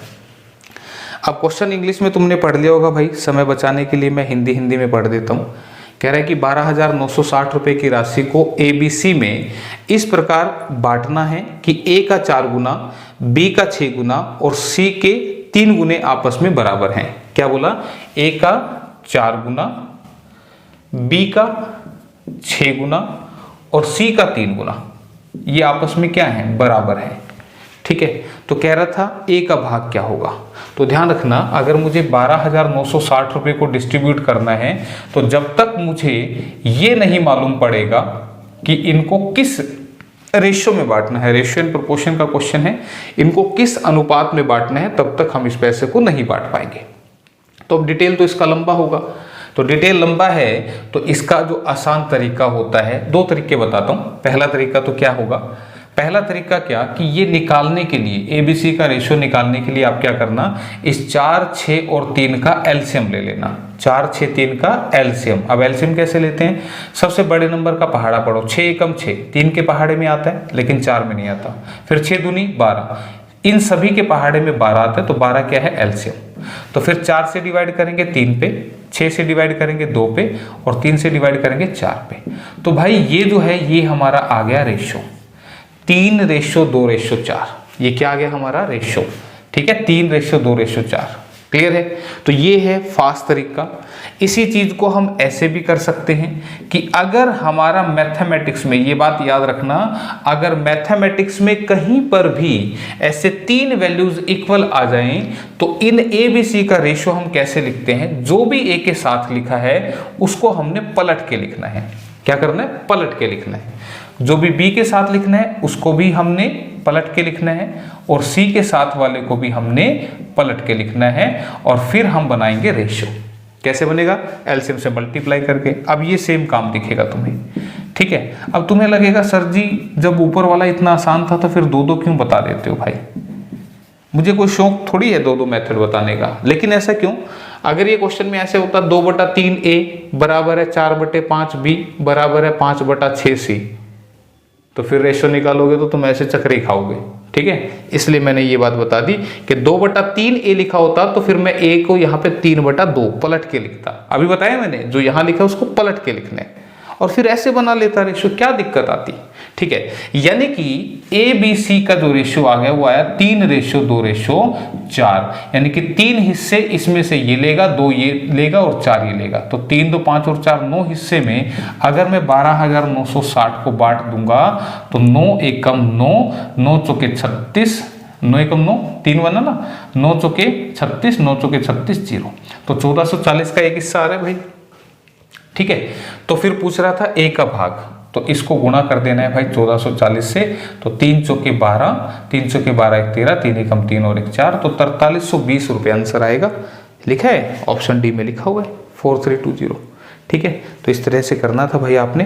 अब क्वेश्चन इंग्लिश में तुमने पढ़ लिया होगा भाई, समय बचाने के लिए मैं हिंदी में पढ़ देता हूँ। कह रहा है कि 12,960 रुपये की राशि को ABC में इस प्रकार बांटना है कि A का 4 गुना, B का 6 गुना और C के 3 गुने आपस में बराबर हैं। क्या बोला? A का 4 गुना, B का 6 गुना और C का 3 गुना, ये आपस में क्या है? बराबर है। ठीक है, तो कह रहा था A का भाग क्या होगा। तो ध्यान रखना, अगर मुझे 12,960 रुपये को डिस्ट्रीब्यूट करना है तो जब तक मुझे ये नहीं मालूम पड़ेगा कि इनको किस रेशियो में बांटना है, रेशियो एंड प्रोपोर्शन का क्वेश्चन है, इनको किस अनुपात में बांटना है, तब तक हम इस पैसे को नहीं बांट पाएंगे। तो अब डिटेल तो इसका लंबा होगा, तो डिटेल लंबा है तो इसका जो आसान तरीका होता है, 2 तरीके बताता हूं। पहला तरीका तो क्या होगा? पहला तरीका क्या कि ये निकालने के लिए, ABC का रेशियो निकालने के लिए आप क्या करना, इस 4, 6 और 3 का एलसीएम ले लेना। 4, 6, 3 का एलसीएम। अब एलसीएम कैसे लेते हैं? सबसे बड़े नंबर का पहाड़ा पढ़ो। 6 एकम 6, 3 के पहाड़े में आता है लेकिन 4 में नहीं आता। फिर 6 दूनी 12, इन सभी के पहाड़े में 12 आता है, तो 12 क्या है? एलसीएम। तो फिर 4 से डिवाइड करेंगे 3 पे, 6 से डिवाइड करेंगे 2 पे और 3 से डिवाइड करेंगे 4 पे। तो भाई ये जो है ये हमारा आ गया रेशियो, 3:2:4। ये क्या आ गया हमारा? रेशियो। ठीक है, 3:2:4। क्लियर है? तो ये है फास्ट तरीका। इसी चीज को हम ऐसे भी कर सकते हैं कि अगर हमारा मैथमेटिक्स में, ये बात याद रखना, अगर मैथमेटिक्स में कहीं पर भी ऐसे 3 वैल्यूज इक्वल आ जाएं तो इन ABC का रेशियो हम कैसे लिखते हैं? जो भी A के साथ लिखा है उसको हमने पलट के लिखना है। क्या करना है? पलट के लिखना है। जो भी B के साथ लिखना है उसको भी हमने पलट के लिखना है, और C के साथ वाले को भी हमने पलट के लिखना है, और फिर हम बनाएंगे रेशियो। कैसे बनेगा? एलसीएम से मल्टीप्लाई करके। अब ये सेम काम दिखेगा तुम्हें। ठीक है, अब तुम्हें लगेगा सर जी जब ऊपर वाला इतना आसान था तो फिर 2-2 क्यों बता देते हो भाई? मुझे कोई शौक थोड़ी है 2-2 मेथड बताने का, लेकिन ऐसा क्यों? अगर ये क्वेश्चन में ऐसे होता 2/3A बराबर है 4/5B बराबर है 5/6C, तो फिर रेशियो निकालोगे तो तुम ऐसे चक्कर ही खाओगे। ठीक है, इसलिए मैंने ये बात बता दी कि 2/3A लिखा होता तो फिर मैं A को यहाँ पे 3/2 पलट के लिखता। अभी बताया मैंने, जो यहाँ लिखा उसको पलट के लिखना है और फिर ऐसे बना लेता रेशियो, क्या दिक्कत आती? ठीक है, यानी कि ABC का जो रेशियो आ गया वो आया 3:2:4, यानी कि 3 हिस्से इसमें से ये लेगा, 2 ये लेगा और 4 ये लेगा। तो 3, 2, 5 और 4 9 हिस्से में अगर मैं 12,960 को बांट दूंगा तो 9 एकम 9, 9 चौके 36, 9 एकम 9, 3 बना ना, 9 चौके 36, 9 चौके 36 0, तो 1440 का एक हिस्सा आ रहा है भाई। ठीक है, तो फिर पूछ रहा था A का भाग। तो इसको गुणा कर देना है भाई 1440 से। तो 3 चौके 12, 3 चौके 12 1 13, 3 एकम 3 और 1 4, तो 4320 रुपये आंसर आएगा। लिखा है ऑप्शन डी में लिखा हुआ है 4320। ठीक है, तो इस तरह से करना था भाई आपने।